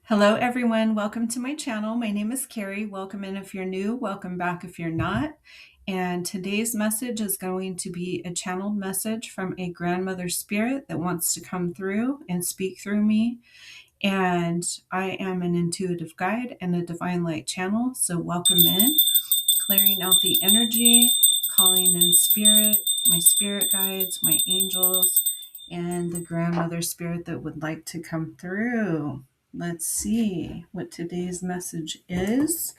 Hello everyone, welcome to my channel. My name is Carrie. Welcome in if you're new, welcome back if you're not. And today's message is going to be a channeled message from a grandmother spirit that wants to come through and speak through me. And I am an intuitive guide and a divine light channel, so welcome in. Clearing out the energy, calling in spirit, my spirit guides, my angels, and the grandmother spirit that would like to come through. Let's see what today's message is.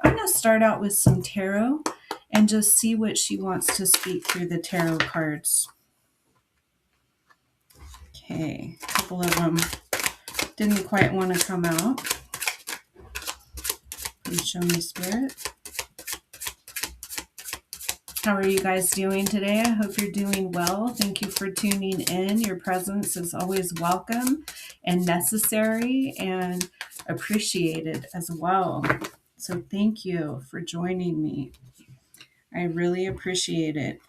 I'm going to start out with some tarot and just see what she wants to speak through the tarot cards. Okay, a couple of them didn't quite want to come out. Please show me spirit. How are you guys doing today? I hope you're doing well. Thank you for tuning in. Your presence is always welcome and necessary and appreciated as well. So thank you for joining me. I really appreciate it.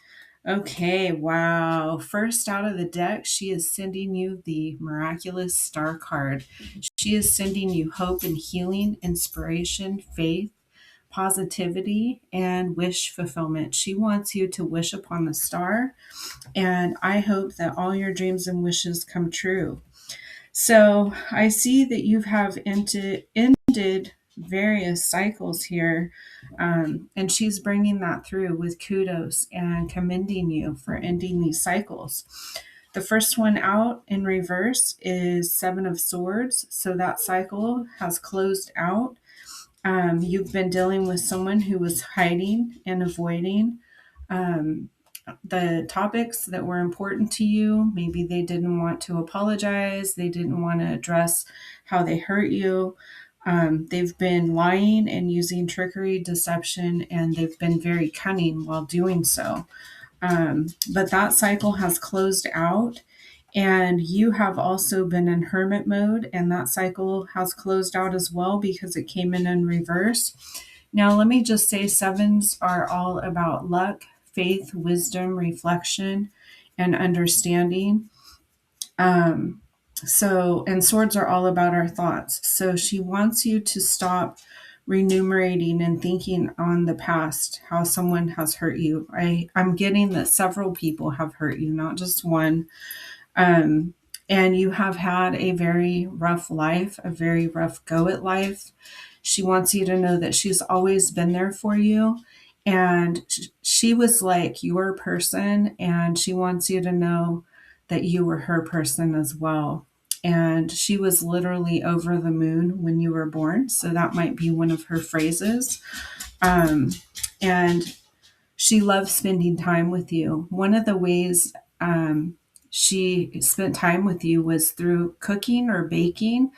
Okay, wow. First out of the deck, she is sending you the miraculous star card. She is sending you hope and healing, inspiration, faith, positivity, and wish fulfillment. She wants you to wish upon the star, and I hope that all your dreams and wishes come true. So I see that you have ended various cycles here, and she's bringing that through with kudos and commending you for ending these cycles. The first one out in reverse is Seven of Swords, so that cycle has closed out. You've been dealing with someone who was hiding and avoiding the topics that were important to you. Maybe they didn't want to apologize. They didn't want to address how they hurt you. They've been lying and using trickery, deception, and they've been very cunning while doing so. But that cycle has closed out. And you have also been in hermit mode, and that cycle has closed out as well because it came in reverse. Now, let me just say sevens are all about luck, faith, wisdom, reflection, and understanding. And swords are all about our thoughts. So she wants you to stop renumerating and thinking on the past, how someone has hurt you. I'm getting that several people have hurt you, not just one. And you have had a very rough life, a very rough go at life. She wants you to know that she's always been there for you. And she was like your person, and she wants you to know that you were her person as well. And she was literally over the moon when you were born. So that might be one of her phrases. And she loves spending time with you. One of the ways she spent time with you was through cooking or baking.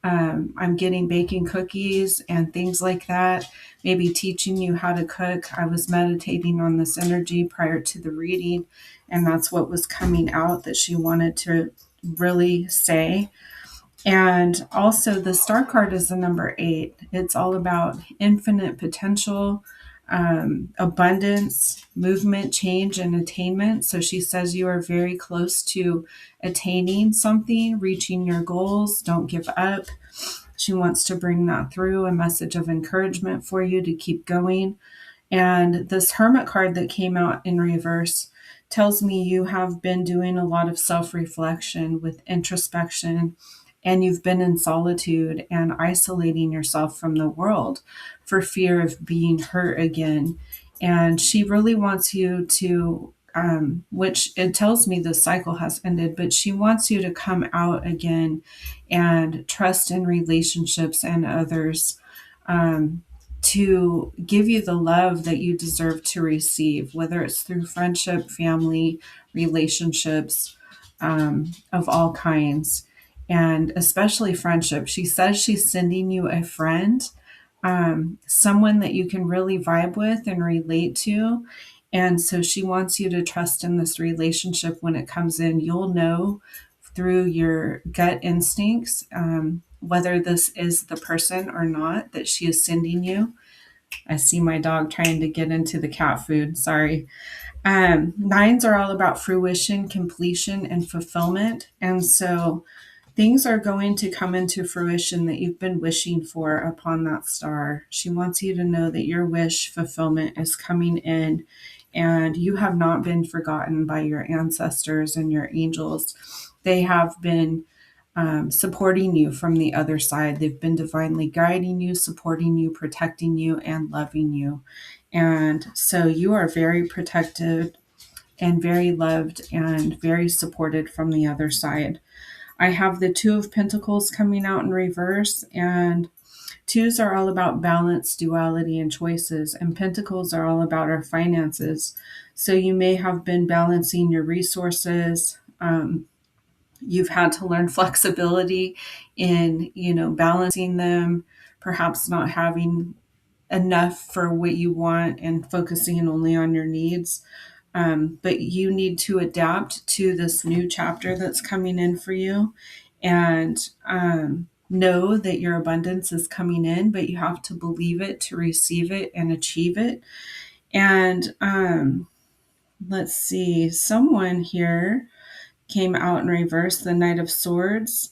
I'm getting baking cookies and things like that, maybe teaching you how to cook. I was meditating on this energy prior to the reading, and that's what was coming out that she wanted to really say. And also, the star card is the number 8. It's all about infinite potential, abundance, movement, change, and attainment. So she says you are very close to attaining something, reaching your goals. Don't give up. She wants to bring that through, a message of encouragement for you to keep going. And this Hermit card that came out in reverse tells me you have been doing a lot of self-reflection with introspection, and you've been in solitude and isolating yourself from the world for fear of being hurt again. And she really wants you to, which it tells me the cycle has ended, but she wants you to come out again and trust in relationships and others, to give you the love that you deserve to receive, whether it's through friendship, family, relationships, of all kinds, and especially friendship. She says she's sending you a friend, someone that you can really vibe with and relate to. And so she wants you to trust in this relationship when it comes in. You'll know through your gut instincts, whether this is the person or not that she is sending you. I see my dog trying to get into the cat food. Sorry. Nines are all about fruition, completion, and fulfillment. And so Things are going to come into fruition that you've been wishing for upon that star. She wants you to know that your wish fulfillment is coming in, and you have not been forgotten by your ancestors and your angels. They have been supporting you from the other side. They've been divinely guiding you, supporting you, protecting you, and loving you. And so you are very protected and very loved and very supported from the other side. I have the Two of Pentacles coming out in reverse, and twos are all about balance, duality, and choices, and pentacles are all about our finances. So you may have been balancing your resources. You've had to learn flexibility in, balancing them, perhaps not having enough for what you want and focusing only on your needs. But you need to adapt to this new chapter that's coming in for you, and know that your abundance is coming in, but you have to believe it to receive it and achieve it. And let's see, someone here came out in reverse, the Knight of Swords.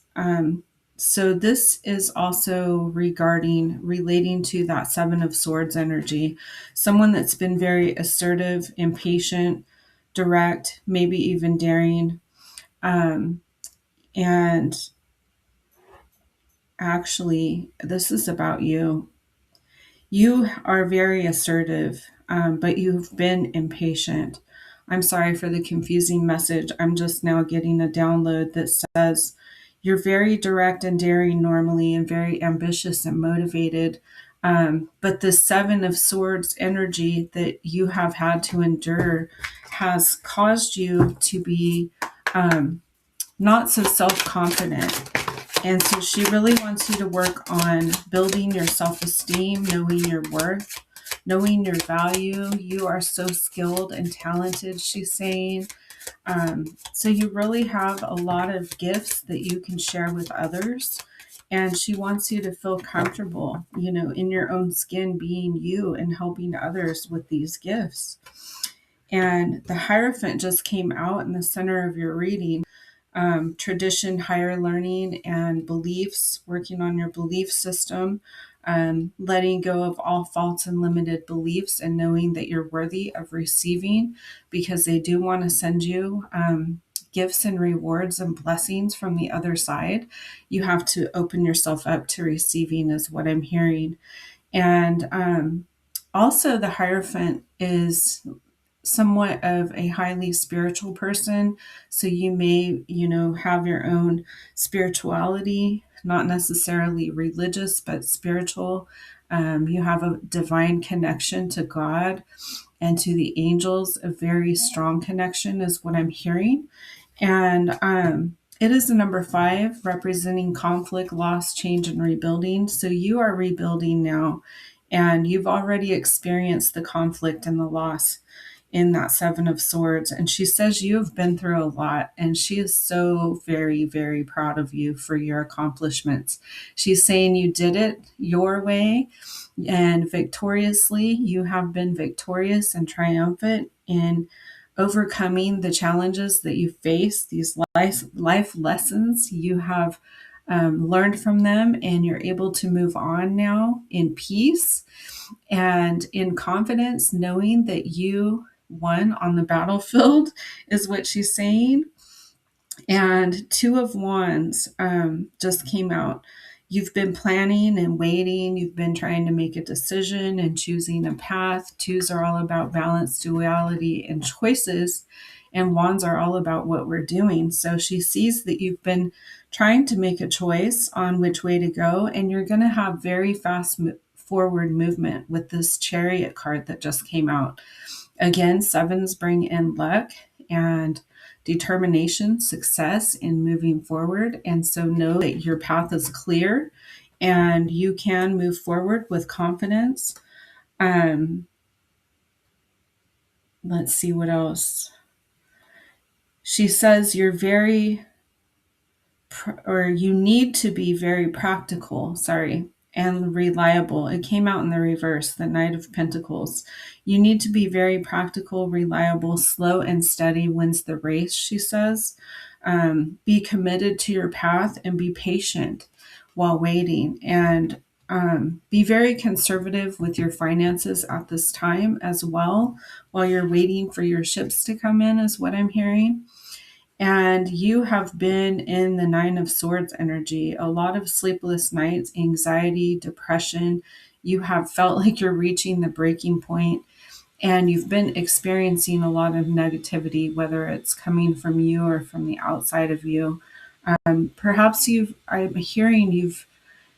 So this is also relating to that Seven of Swords energy. Someone that's been very assertive, impatient, direct, maybe even daring. And actually, this is about you. You are very assertive, but you've been impatient. I'm sorry for the confusing message. I'm just now getting a download that says you're very direct and daring normally and very ambitious and motivated. But the Seven of Swords energy that you have had to endure has caused you to be not so self confident. And so she really wants you to work on building your self-esteem, knowing your worth, knowing your value. You are so skilled and talented, she's saying. So you really have a lot of gifts that you can share with others. And she wants you to feel comfortable, in your own skin, being you and helping others with these gifts. And the Hierophant just came out in the center of your reading. Tradition, higher learning, and beliefs, working on your belief system, letting go of all false and limited beliefs, and knowing that you're worthy of receiving, because they do want to send you gifts and rewards and blessings from the other side. You have to open yourself up to receiving, is what I'm hearing. And also, the Hierophant is somewhat of a highly spiritual person. So you may, have your own spirituality, not necessarily religious, but spiritual. You have a divine connection to God and to the angels, a very strong connection is what I'm hearing. And it is the number 5, representing conflict, loss, change, and rebuilding. So you are rebuilding now, and you've already experienced the conflict and the loss in that Seven of Swords. And she says you have been through a lot, and she is so very, very proud of you for your accomplishments. She's saying you did it your way and victoriously. You have been victorious and triumphant in overcoming the challenges that you face, these life lessons. You have learned from them, and you're able to move on now in peace and in confidence, knowing that you won on the battlefield, is what she's saying. And Two of Wands just came out. You've been planning and waiting. You've been trying to make a decision and choosing a path. Twos are all about balance, duality, and choices. And Wands are all about what we're doing. So she sees that you've been trying to make a choice on which way to go. And you're going to have very fast forward movement with this Chariot card that just came out. Again, sevens bring in luck and determination, success in moving forward. And so know that your path is clear and you can move forward with confidence. Let's see what else. She says you're you need to be very practical, and reliable. It came out in the reverse, the Knight of Pentacles. You need to be very practical, reliable, slow and steady wins the race, she says. Be committed to your path and be patient while waiting. And be very conservative with your finances at this time as well, while you're waiting for your ships to come in, is what I'm hearing. And you have been in the Nine of Swords energy, a lot of sleepless nights, anxiety, depression. You have felt like you're reaching the breaking point, and you've been experiencing a lot of negativity, whether it's coming from you or from the outside of you. Perhaps I'm hearing you've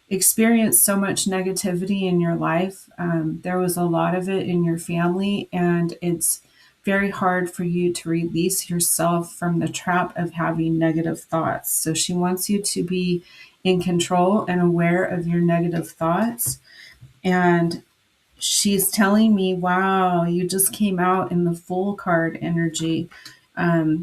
experienced so much negativity in your life. There was a lot of it in your family, and it's very hard for you to release yourself from the trap of having negative thoughts. So she wants you to be in control and aware of your negative thoughts. And she's telling me, wow, you just came out in the Fool card energy.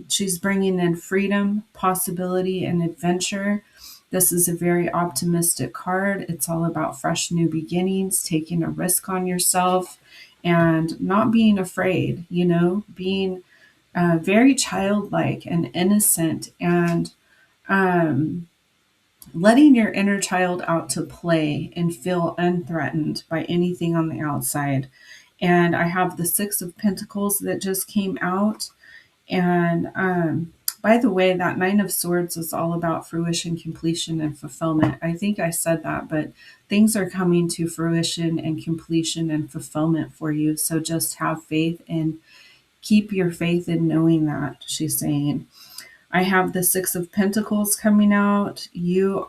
She's bringing in freedom, possibility, and adventure. This is a very optimistic card. It's all about fresh new beginnings, taking a risk on yourself, and not being afraid, being very childlike and innocent, and um, letting your inner child out to play and feel unthreatened by anything on the outside. And I have the Six of Pentacles that just came out. And by the way, that Nine of Swords is all about fruition, completion, and fulfillment. I think I said that, but things are coming to fruition and completion and fulfillment for you. So just have faith and keep your faith in knowing that, she's saying. I have the Six of Pentacles coming out. You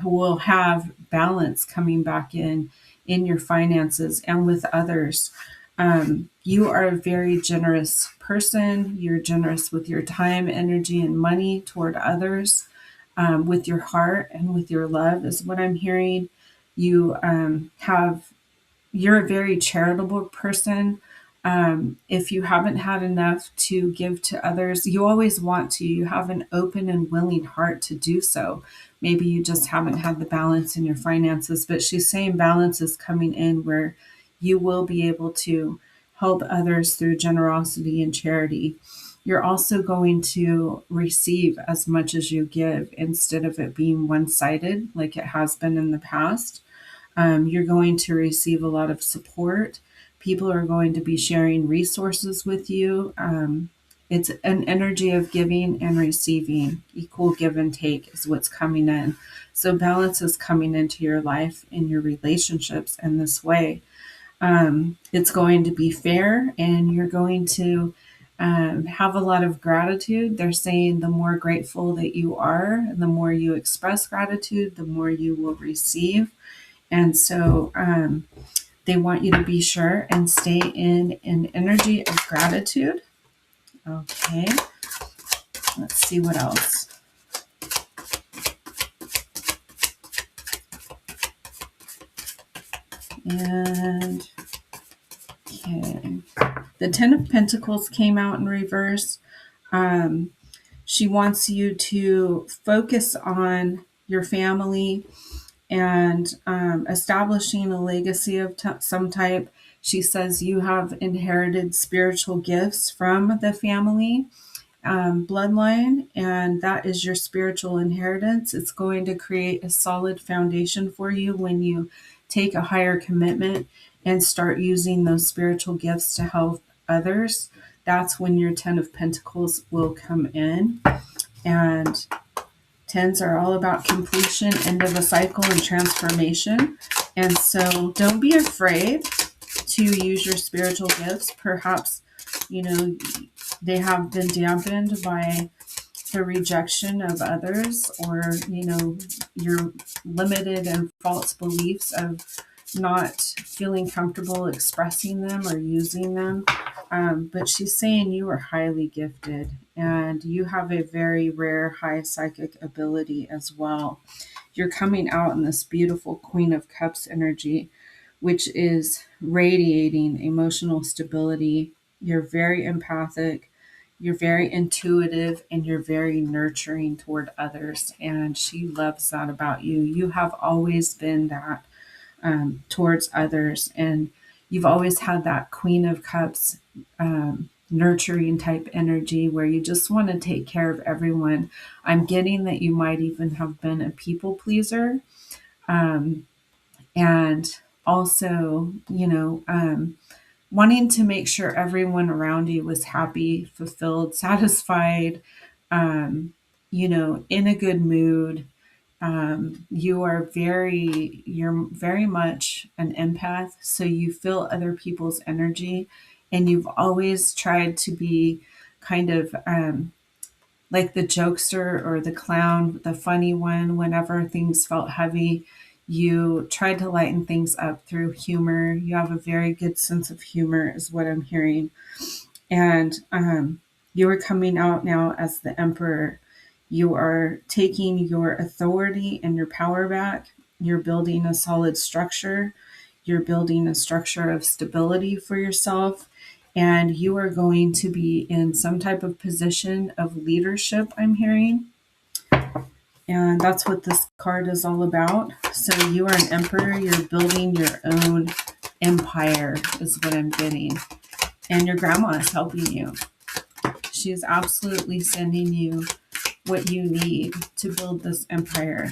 will have balance coming back in your finances and with others. You are a very generous person. You're generous with your time, energy, and money toward others, with your heart and with your love, is what I'm hearing. You you're a very charitable person. If you haven't had enough to give to others, you always want to. You have an open and willing heart to do so. Maybe you just haven't had the balance in your finances, but she's saying balance is coming in where you will be able to help others through generosity and charity. You're also going to receive as much as you give instead of it being one sided like it has been in the past. You're going to receive a lot of support. People are going to be sharing resources with you. It's an energy of giving and receiving. Equal give and take is what's coming in. So balance is coming into your life and your relationships in this way. It's going to be fair, and you're going to have a lot of gratitude. They're saying the more grateful that you are, the more you express gratitude, the more you will receive. And so they want you to be sure and stay in an energy of gratitude. Okay, let's see what else. And okay, the Ten of Pentacles came out in reverse. She wants you to focus on your family and establishing a legacy of some type. She says you have inherited spiritual gifts from the family bloodline, and that is your spiritual inheritance. It's going to create a solid foundation for you when you take a higher commitment and start using those spiritual gifts to help others. That's when your Ten of Pentacles will come in. And tens are all about completion, end of a cycle, and transformation. And so don't be afraid to use your spiritual gifts. Perhaps, they have been dampened by the rejection of others, or, your limited and false beliefs of not feeling comfortable expressing them or using them. But she's saying you are highly gifted and you have a very rare high psychic ability as well. You're coming out in this beautiful Queen of Cups energy, which is radiating emotional stability. You're very empathic, you're very intuitive, and you're very nurturing toward others. And she loves that about you. You have always been that towards others. And you've always had that Queen of Cups nurturing type energy where you just want to take care of everyone. I'm getting that you might even have been a people pleaser. Um, and also, wanting to make sure everyone around you was happy, fulfilled, satisfied, um, in a good mood. You're very much an empath, so you feel other people's energy, and you've always tried to be kind of like the jokester or the clown, the funny one. Whenever things felt heavy, you tried to lighten things up through humor. You have a very good sense of humor, is what I'm hearing. And you are coming out now as the emperor. You are taking your authority and your power back. You're building a solid structure. You're building a structure of stability for yourself. And you are going to be in some type of position of leadership, I'm hearing. And that's what this card is all about. So you are an emperor. You're building your own empire, is what I'm getting. And your grandma is helping you. She is absolutely sending you what you need to build this empire.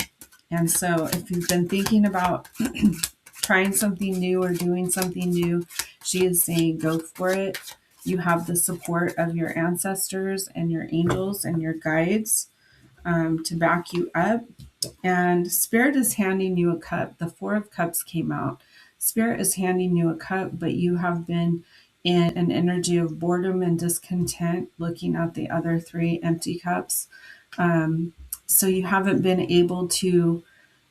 And so, if you've been thinking about trying something new or doing something new, she is saying go for it. You have the support of your ancestors and your angels and your guides to back you up. And Spirit is handing you a cup. The Four of Cups came out. Spirit is handing you a cup, but you have been in an energy of boredom and discontent looking at the other three empty cups. Um, so you haven't been able to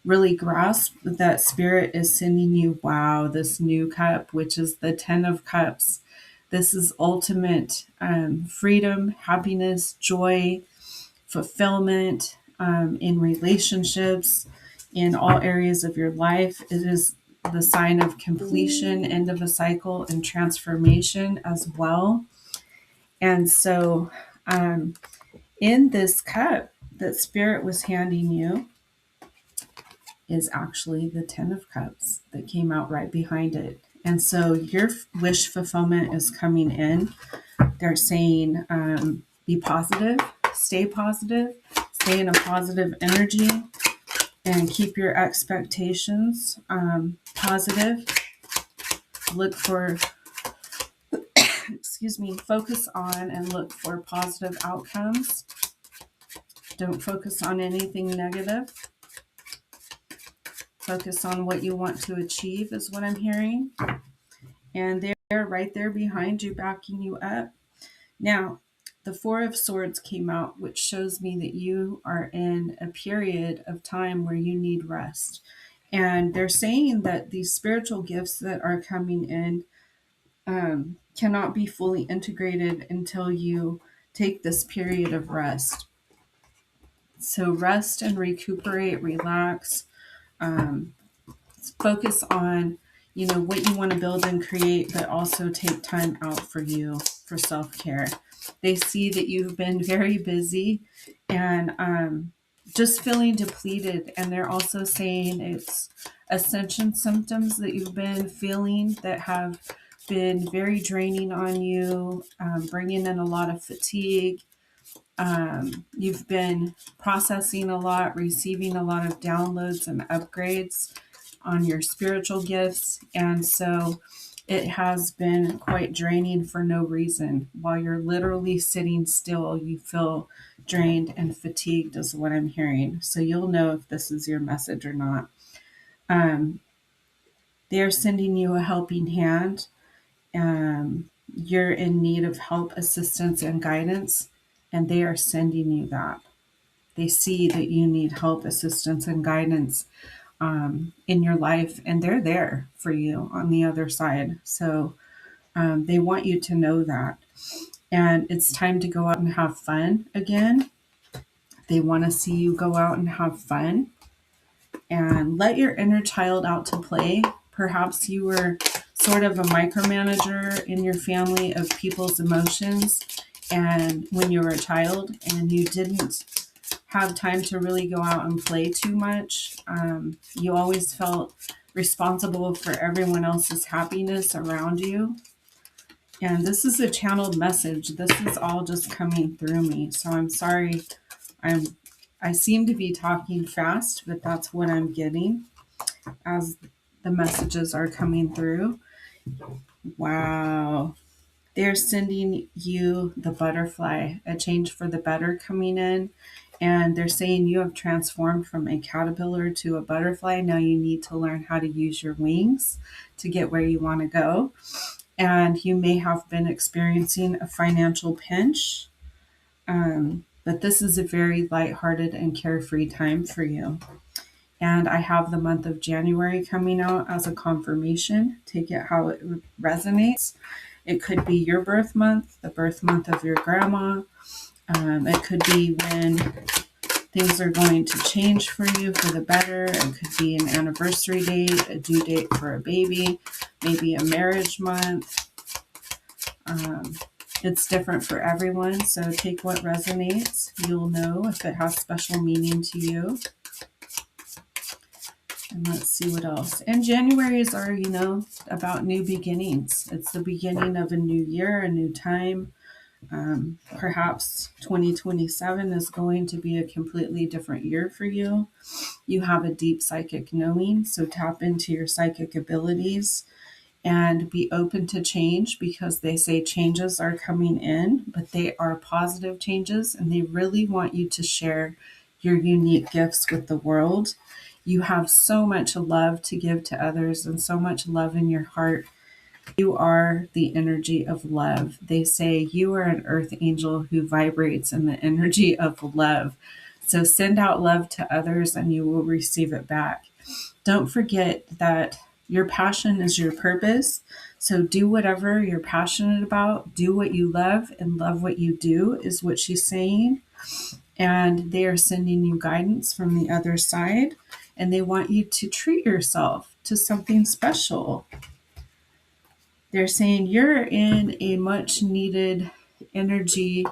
really grasp that Spirit is sending you, wow, this new cup, which is the 10 of Cups. This is ultimate freedom, happiness, joy, fulfillment in relationships, in all areas of your life. It is the sign of completion, end of a cycle, and transformation as well. And so, in this cup that Spirit was handing you is actually the 10 of Cups that came out right behind it. And so, your wish fulfillment is coming in. They're saying, be positive, stay stay in a positive energy, and keep your expectations positive. Look for, focus on and look for positive outcomes. Don't focus on anything negative. Focus on what you want to achieve, is what I'm hearing. And they're right there behind you, backing you up. Now, the Four of Swords came out, which shows me that you are in a period of time where you need rest. And they're saying that these spiritual gifts that are coming in cannot be fully integrated until you take this period of rest. So rest and recuperate, relax, um, focus on what you want to build and create, but also take time out for you, for self-care. They see that you've been very busy and just feeling depleted, and they're also saying it's ascension symptoms that you've been feeling that have been very draining on you, bringing in a lot of fatigue. You've been processing a lot, receiving a lot of downloads and upgrades on your spiritual gifts. And so it has been quite draining for no reason. While you're literally sitting still, you feel drained and fatigued, is what I'm hearing. So you'll know if this is your message or not. They're sending you a helping hand. You're in need of help, assistance, and guidance, and they are sending you that. They see that you need help, assistance, and guidance in your life, and they're there for you on the other side. So they want you to know that. And it's time to go out and have fun again. They want to see you go out and have fun and let your inner child out to play. Perhaps you were sort of a micromanager in your family of people's emotions, and when you were a child, and you didn't have time to really go out and play too much. You always felt responsible for everyone else's happiness around you. And this is a channeled message. This is all just coming through me. So I'm sorry. I'm I seem to be talking fast, but that's what I'm getting as the messages are coming through. Wow. They're sending you the butterfly, a change for the better coming in. And they're saying you have transformed from a caterpillar to a butterfly. Now you need to learn how to use your wings to get where you want to go. And you may have been experiencing a financial pinch. But this is a very lighthearted and carefree time for you. And I have the month of January coming out as a confirmation. Take it how it resonates. It could be your birth month, the birth month of your grandma. It could be when things are going to change for you for the better. It could be an anniversary date, a due date for a baby, maybe a marriage month. Um, it's different for everyone, so take what resonates. You'll know if it has special meaning to you. And let's see what else. And Januaries are, about new beginnings. It's the beginning of a new year, a new time. Perhaps 2027 is going to be a completely different year for you. You have a deep psychic knowing, so tap into your psychic abilities and be open to change, because they say changes are coming in, but they are positive changes and they really want you to share your unique gifts with the world. You have so much love to give to others and so much love in your heart. You are the energy of love. They say you are an earth angel who vibrates in the energy of love. So send out love to others and you will receive it back. Don't forget that your passion is your purpose. So do whatever you're passionate about, do what you love, and love what you do, is what she's saying. And they are sending you guidance from the other side, and they want you to treat yourself to something special. They're saying you're in a much needed energy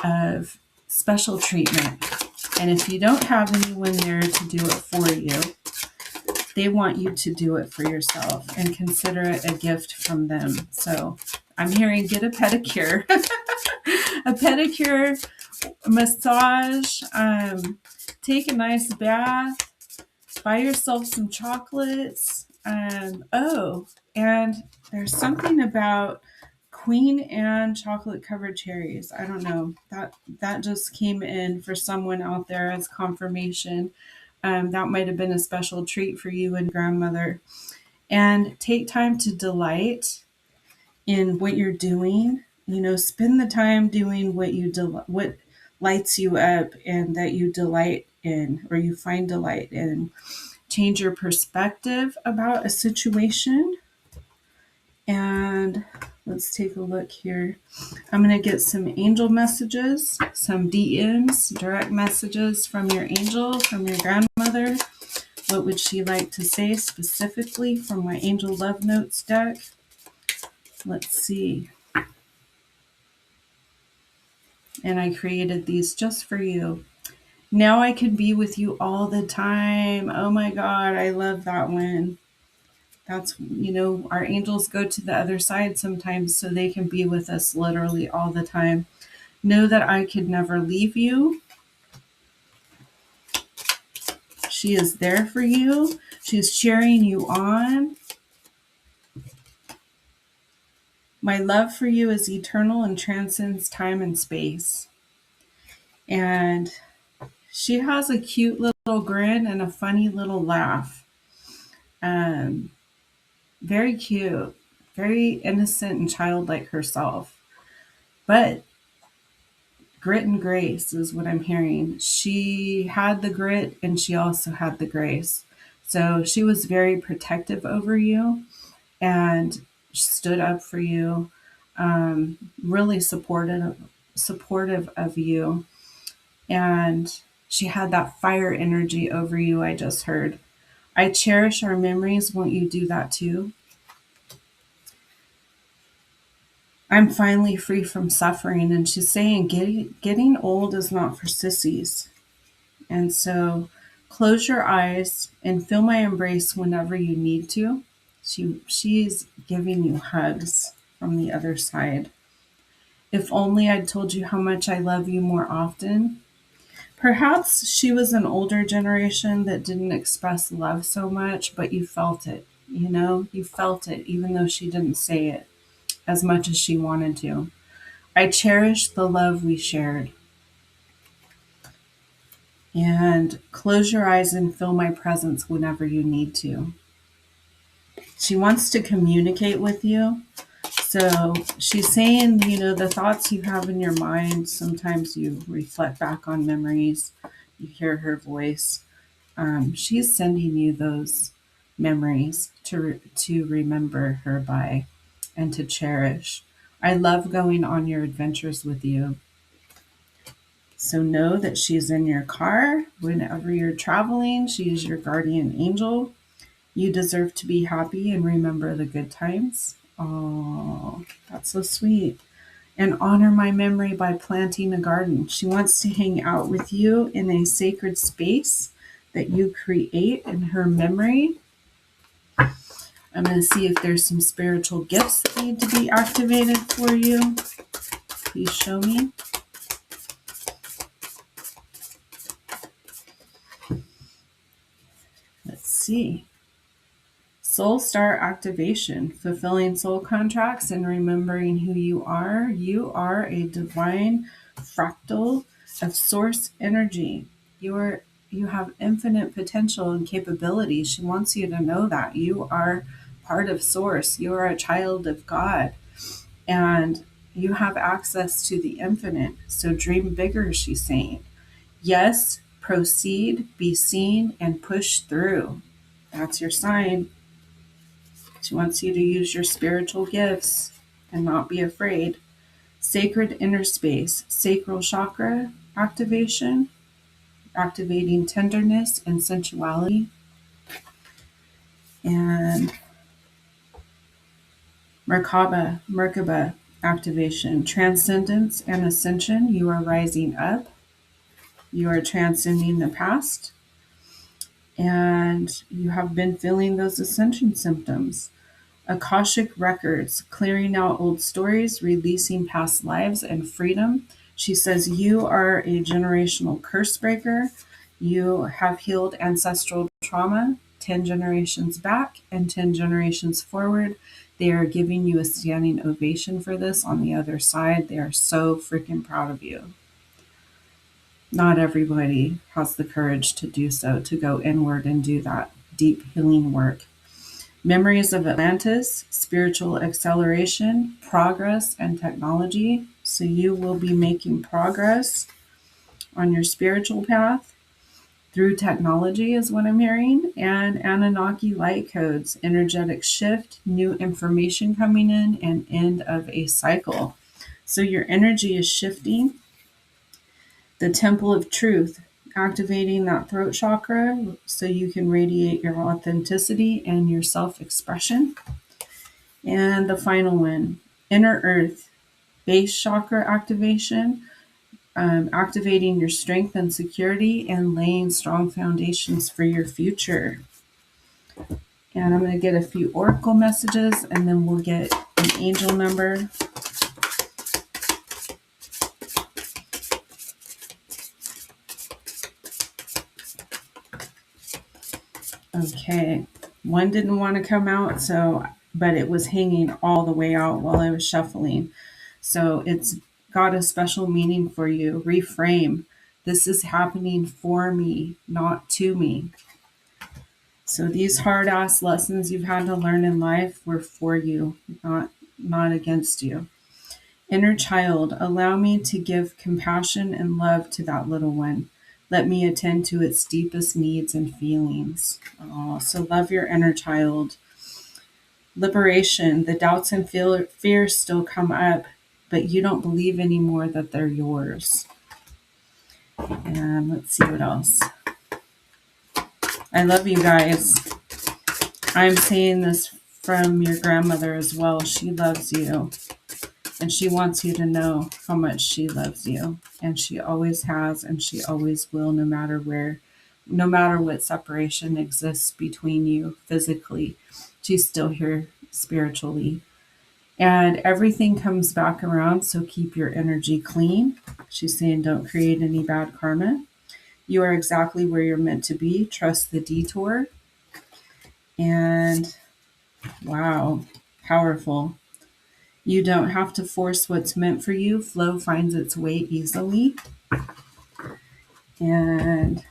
of special treatment. And if you don't have anyone there to do it for you, they want you to do it for yourself and consider it a gift from them. So I'm hearing get a pedicure, a pedicure, massage, take a nice bath, buy yourself some chocolates. And there's something about Queen Anne chocolate covered cherries. I don't know. That just came in for someone out there as confirmation. That might have been a special treat for you and grandmother. And take time to delight in what you're doing. Spend the time doing what lights you up and that you delight in, or you find delight in. Change your perspective about a situation. And let's take a look here. I'm going to get some angel messages, some DMs, direct messages from your angel, from your grandmother. What would she like to say specifically from my Angel Love Notes deck? Let's see. And I created these just for you. Now I can be with you all the time. Oh my God, I love that one. That's, our angels go to the other side sometimes so they can be with us literally all the time. Know that I could never leave you. She is there for you. She's cheering you on. My love for you is eternal and transcends time and space. And she has a cute little grin and a funny little laugh. Very cute, very innocent and childlike herself. But grit and grace is what I'm hearing. She had the grit and she also had the grace. So she was very protective over you and stood up for you, really supportive of you. And she had that fire energy over you, I just heard. I cherish our memories. Won't you do that too? I'm finally free from suffering. And she's saying getting old is not for sissies. And so close your eyes and feel my embrace whenever you need to. She's giving you hugs from the other side. If only I'd told you how much I love you more often. Perhaps she was an older generation that didn't express love so much, but you felt it. You know, you felt it even though she didn't say it as much as she wanted to. I cherish the love we shared. And close your eyes and feel my presence whenever you need to. She wants to communicate with you. So she's saying, you know, the thoughts you have in your mind, sometimes you reflect back on memories, you hear her voice. She's sending you those memories to remember her by and to cherish. I love going on your adventures with you. So know that she's in your car whenever you're traveling. She is your guardian angel. You deserve to be happy and remember the good times. Oh, that's so sweet. And honor my memory by planting a garden. She wants to hang out with you in a sacred space that you create in her memory. I'm going to see if there's some spiritual gifts that need to be activated for you. Please show me. Let's see. Soul Star activation, fulfilling soul contracts and remembering who you are. You are a divine fractal of source energy. You have infinite potential and capabilities. She wants you to know that you are part of source. You are a child of God and you have access to the infinite. So dream bigger, she's saying. Yes, proceed, be seen, and push through. That's your sign. She wants you to use your spiritual gifts and not be afraid. Sacred inner space, sacral chakra activation, activating tenderness and sensuality. And Merkaba activation, transcendence and ascension. You are rising up. You are transcending the past. And you have been feeling those ascension symptoms. Akashic records, clearing out old stories, releasing past lives, and freedom. She says you are a generational curse breaker. You have healed ancestral trauma 10 generations back and 10 generations forward. They are giving you a standing ovation for this on the other side. They are so freaking proud of you. Not everybody has the courage to do so, to go inward and do that deep healing work. Memories of Atlantis, spiritual acceleration, progress, and technology. So you will be making progress on your spiritual path through technology, is what I'm hearing. And Anunnaki light codes, energetic shift, new information coming in, and end of a cycle. So your energy is shifting. The Temple of Truth, activating that throat chakra so you can radiate your authenticity and your self-expression. And the final one, Inner Earth, base chakra activation, activating your strength and security and laying strong foundations for your future. And I'm going to get a few oracle messages and then we'll get an angel number. Okay, one didn't want to come out, but it was hanging all the way out while I was shuffling. So it's got a special meaning for you. Reframe. This is happening for me, not to me. So these hard ass lessons you've had to learn in life were for you, not against you. Inner child, allow me to give compassion and love to that little one. Let me attend to its deepest needs and feelings. Oh, so love your inner child. Liberation, the doubts and fears still come up, but you don't believe anymore that they're yours. And let's see what else. I love you guys. I'm saying this from your grandmother as well. She loves you. And she wants you to know how much she loves you. And she always has, and she always will, no matter what separation exists between you physically. She's still here spiritually. And everything comes back around, so keep your energy clean. She's saying don't create any bad karma. You are exactly where you're meant to be. Trust the detour. And wow, powerful. You don't have to force what's meant for you. Flow finds its way easily. And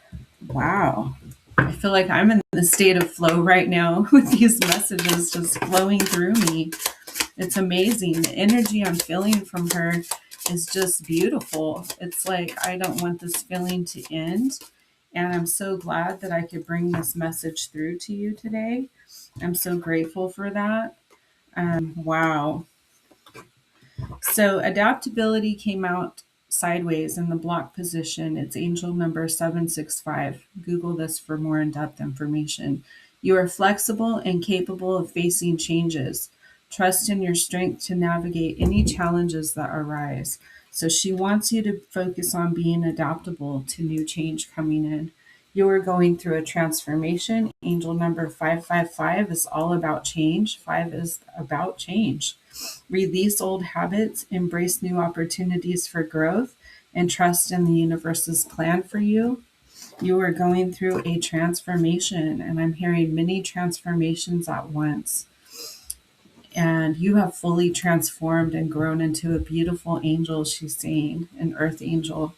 wow, I feel like I'm in the state of flow right now with these messages just flowing through me. It's amazing. The energy I'm feeling from her is just beautiful. It's like, I don't want this feeling to end. And I'm so glad that I could bring this message through to you today. I'm so grateful for that. Wow. So adaptability came out sideways in the block position. It's angel number 765. Google this for more in-depth information. You are flexible and capable of facing changes. Trust in your strength to navigate any challenges that arise. So she wants you to focus on being adaptable to new change coming in. You are going through a transformation. Angel number 555 is all about change. 5 is about change. Release old habits, embrace new opportunities for growth, and trust in the universe's plan for you. You are going through a transformation, and I'm hearing many transformations at once. And you have fully transformed and grown into a beautiful angel, she's saying, an earth angel.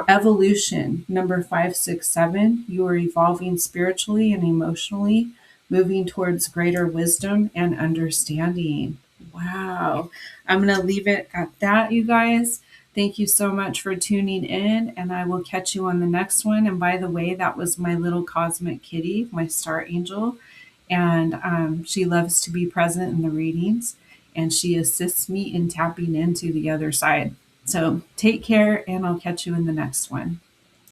Evolution, number 567. You are evolving spiritually and emotionally, moving towards greater wisdom and understanding. Wow. I'm going to leave it at that, you guys. Thank you so much for tuning in, and I will catch you on the next one. And by the way, that was my little cosmic kitty, my star angel. And she loves to be present in the readings, and she assists me in tapping into the other side. So take care, and I'll catch you in the next one.